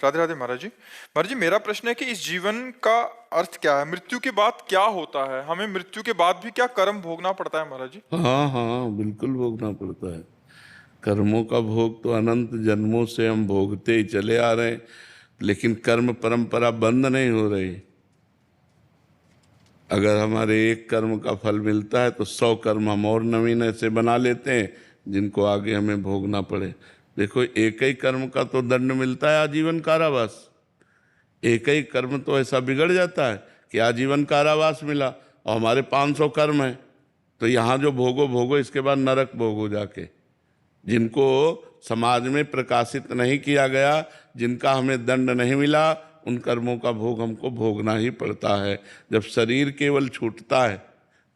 राधे राधे महाराज जी। महाराज जी, मेरा प्रश्न है कि इस जीवन का अर्थ क्या है? मृत्यु के बाद क्या होता है? हमें मृत्यु के बाद भी क्या कर्म भोगना पड़ता है महाराज जी? हाँ हाँ, बिल्कुल भोगना पड़ता है। कर्मों का भोग तो अनंत जन्मों से हम भोगते ही चले आ रहे हैं, लेकिन कर्म परंपरा बंद नहीं हो रही। अगर हमारे एक कर्म का फल मिलता है तो 100 कर्म हम और नवीन से बना लेते हैं, जिनको आगे हमें भोगना पड़े। देखो, एक ही कर्म का तो दंड मिलता है आजीवन कारावास। एक ही कर्म तो ऐसा बिगड़ जाता है कि आजीवन कारावास मिला, और हमारे 500 कर्म हैं, तो यहाँ जो भोगो भोगो, इसके बाद नरक भोगो जाके। जिनको समाज में प्रकाशित नहीं किया गया, जिनका हमें दंड नहीं मिला, उन कर्मों का भोग हमको भोगना ही पड़ता है। जब शरीर केवल छूटता है,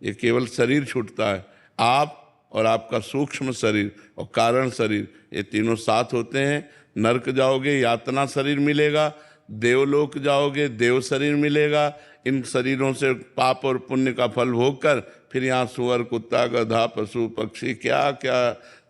ये केवल शरीर छूटता है, आप और आपका सूक्ष्म शरीर और कारण शरीर, ये तीनों साथ होते हैं। नरक जाओगे, यातना शरीर मिलेगा, देवलोक जाओगे, देव शरीर मिलेगा। इन शरीरों से पाप और पुण्य का फल भोग कर फिर यहाँ सुअर, कुत्ता, गधा, पशु, पक्षी, क्या क्या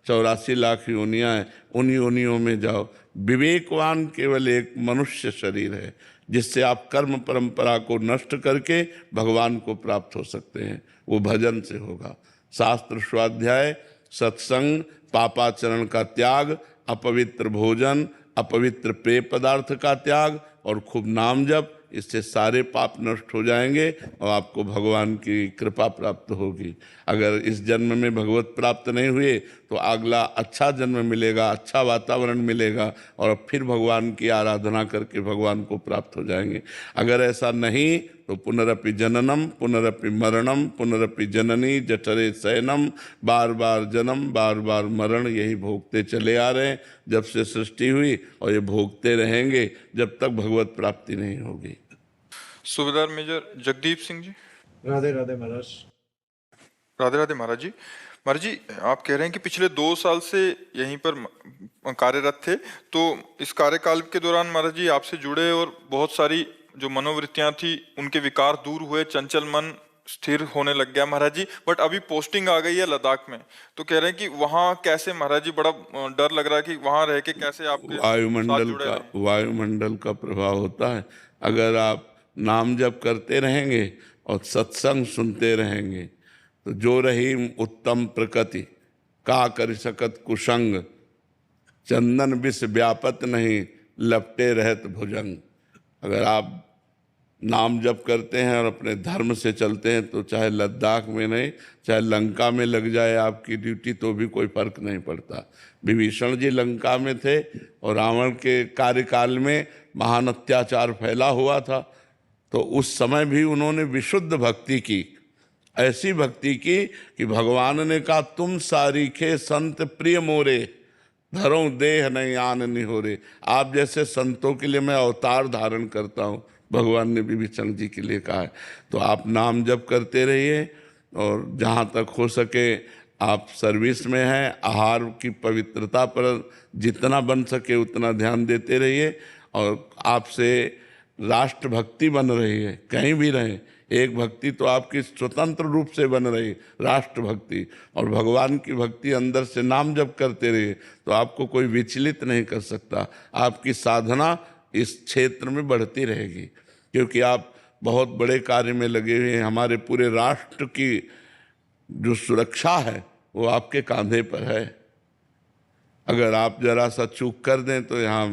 84 लाख योनियाँ हैं, उन योनियों में जाओ। विवेकवान केवल एक मनुष्य शरीर है, जिससे आप कर्म परंपरा को नष्ट करके भगवान को प्राप्त हो सकते हैं। वो भजन से होगा। शास्त्र स्वाध्याय, सत्संग, पापाचरण का त्याग, अपवित्र भोजन, अपवित्र पेय पदार्थ का त्याग और खूब नाम जप, इससे सारे पाप नष्ट हो जाएंगे और आपको भगवान की कृपा प्राप्त होगी। अगर इस जन्म में भगवत प्राप्त नहीं हुए तो अगला अच्छा जन्म मिलेगा, अच्छा वातावरण मिलेगा, और फिर भगवान की आराधना करके भगवान को प्राप्त हो जाएंगे। अगर ऐसा नहीं तो पुनरपि जननम, पुनरपि मरणम, पुनरपि जननी जठरे शयनम, बार बार जन्म, बार बार मरण, यही भोगते चले आ रहे हैं जब से सृष्टि हुई, और ये भोगते रहेंगे जब तक भगवत प्राप्ति नहीं होगी। सूबेदार मेजर जगदीप सिंह जी। राधे राधे महाराज। राधे राधे महाराज जी। महाराज जी, आप कह रहे हैं कि पिछले 2 साल से यहीं पर कार्यरत थे, तो इस कार्यकाल के दौरान महाराज जी आपसे जुड़े और बहुत सारी जो मनोवृत्तियां थी उनके विकार दूर हुए, चंचल मन स्थिर होने लग गया महाराज जी। बट अभी पोस्टिंग आ गई है लद्दाख में, तो कह रहे हैं कि वहाँ कैसे महाराज जी, बड़ा डर लग रहा है कि वहाँ रह के कैसे आपके साथ जुड़े रहें। वायुमंडल का प्रभाव होता है। अगर आप नाम जप करते रहेंगे और सत्संग सुनते रहेंगे तो जो रही उत्तम प्रकृति, का कर सकत कुसंग, चंदन विष व्यापत नहीं, लपटे रहत भुजंग। अगर आप नाम जप करते हैं और अपने धर्म से चलते हैं तो चाहे लद्दाख में नहीं, चाहे लंका में लग जाए आपकी ड्यूटी, तो भी कोई फर्क नहीं पड़ता। विभीषण जी लंका में थे और रावण के कार्यकाल में महान अत्याचार फैला हुआ था, तो उस समय भी उन्होंने विशुद्ध भक्ति की, ऐसी भक्ति की कि भगवान ने कहा, तुम सारीखे संत प्रिय मोरे, धरो देह नहीं आन निहोरे। आप जैसे संतों के लिए मैं अवतार धारण करता हूँ, भगवान ने विभीषण जी के लिए कहा है। तो आप नाम जप करते रहिए, और जहाँ तक हो सके आप सर्विस में हैं, आहार की पवित्रता पर जितना बन सके उतना ध्यान देते रहिए, और आपसे राष्ट्रभक्ति बन रही है। कहीं भी रहें, एक भक्ति तो आपकी स्वतंत्र रूप से बन रही, राष्ट्रभक्ति, और भगवान की भक्ति अंदर से नाम जप करते रहिए, तो आपको कोई विचलित नहीं कर सकता। आपकी साधना इस क्षेत्र में बढ़ती रहेगी, क्योंकि आप बहुत बड़े कार्य में लगे हुए हैं। हमारे पूरे राष्ट्र की जो सुरक्षा है वो आपके कांधे पर है। अगर आप जरा सा चूक कर दें तो यहाँ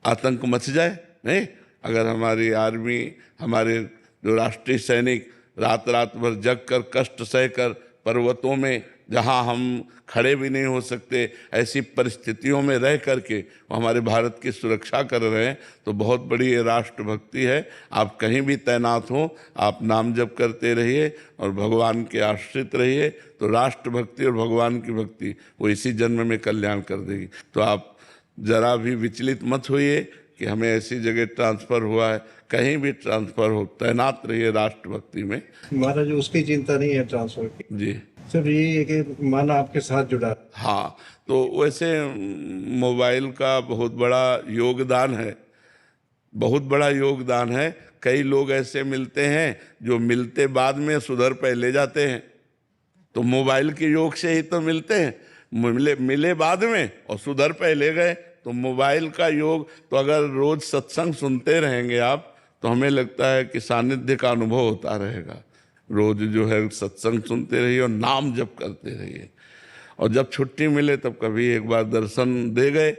आतंक मच जाए। नहीं, अगर हमारी आर्मी, हमारे जो राष्ट्रीय सैनिक रात रात भर जग कर, कष्ट सहकर, पर्वतों में जहां हम खड़े भी नहीं हो सकते, ऐसी परिस्थितियों में रह करके हमारे भारत की सुरक्षा कर रहे हैं, तो बहुत बड़ी ये राष्ट्रभक्ति है। आप कहीं भी तैनात हों, आप नाम जप करते रहिए और भगवान के आश्रित रहिए, तो राष्ट्रभक्ति और भगवान की भक्ति वो इसी जन्म में कल्याण कर देगी। तो आप जरा भी विचलित मत होइए कि हमें ऐसी जगह ट्रांसफ़र हुआ है, कहीं भी ट्रांसफ़र हो, तैनात रहिए राष्ट्रभक्ति में। महाराज उसकी चिंता नहीं है ट्रांसफर की, जी, सिर्फ ये है कि मन आपके साथ जुड़ा। हाँ, तो वैसे मोबाइल का बहुत बड़ा योगदान है, बहुत बड़ा योगदान है। कई लोग ऐसे मिलते हैं जो मिलते बाद में सुधर पहले जाते हैं, तो मोबाइल के योग से ही तो मिलते हैं। मिले बाद में और सुधर पहले गए, तो मोबाइल का योग, तो अगर रोज सत्संग सुनते रहेंगे आप तो हमें लगता है कि सानिध्य का अनुभव होता रहेगा। रोज जो है सत्संग सुनते रहिए और नाम जप करते रहिए। और जब छुट्टी मिले तब कभी एक बार दर्शन दे गए,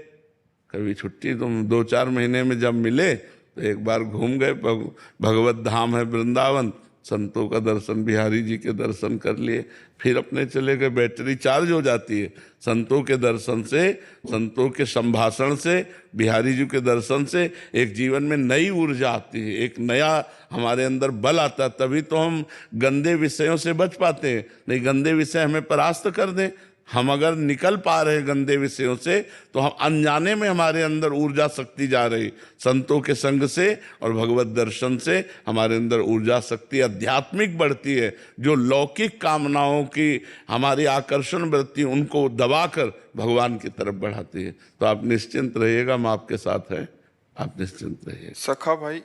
कभी छुट्टी तुम 2-4 महीने में जब मिले तो एक बार घूम गए। भगवत धाम है वृंदावन, संतों का दर्शन, बिहारी जी के दर्शन कर लिए, फिर अपने चले गए। बैटरी चार्ज हो जाती है संतों के दर्शन से, संतों के संभाषण से, बिहारी जी के दर्शन से। एक जीवन में नई ऊर्जा आती है, एक नया हमारे अंदर बल आता है। तभी तो हम गंदे विषयों से बच पाते हैं। नहीं, गंदे विषय हमें परास्त कर दें। हम अगर निकल पा रहे हैं गंदे विषयों से तो हम अनजाने में हमारे अंदर ऊर्जा शक्ति जा रही। संतों के संग से और भगवत दर्शन से हमारे अंदर ऊर्जा शक्ति आध्यात्मिक बढ़ती है, जो लौकिक कामनाओं की हमारी आकर्षण वृत्ति उनको दबाकर भगवान की तरफ बढ़ाती है। तो आप निश्चिंत रहिएगा, हम आपके साथ हैं, आप निश्चिंत रहिए। सखा भाई,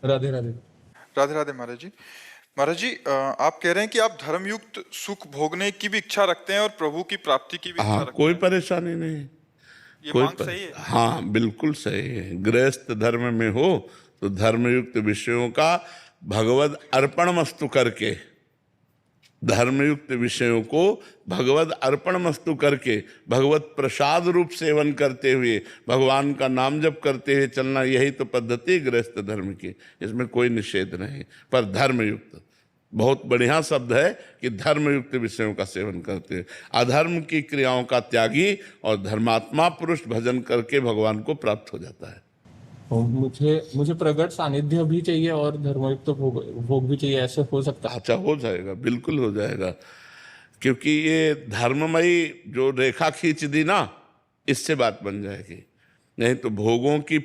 राधे राधे। राधे राधे महाराज जी। महाराज जी, आप कह रहे हैं कि आप धर्मयुक्त सुख भोगने की भी इच्छा रखते हैं और प्रभु की प्राप्ति की भी इच्छा हाँ, रखते कोई हैं। परेशानी नहीं, ये कोई मांग सही है? हाँ, बिल्कुल सही है। गृहस्थ धर्म में हो तो धर्मयुक्त विषयों का भगवद अर्पण मस्तु करके, धर्मयुक्त विषयों को भगवद अर्पण मस्तु करके, भगवत प्रसाद रूप सेवन करते हुए, भगवान का नाम जप करते हुए चलना, यही तो पद्धति गृहस्थ धर्म की। इसमें कोई निषेध नहीं, पर धर्मयुक्त बहुत बढ़िया शब्द है कि धर्मयुक्त विषयों का सेवन करते हैं। अधर्म की क्रियाओं का त्यागी और धर्मात्मा पुरुष भजन करके भगवान को प्राप्त हो जाता है। और मुझे प्रगट सानिध्य भी चाहिए और धर्मयुक्त भोग भी चाहिए, ऐसे हो सकता है? अच्छा, हो जाएगा, बिल्कुल हो जाएगा। क्योंकि ये धर्ममयी जो रेखा खींच दी ना, इससे बात बन जाएगी। नहीं तो भोगों की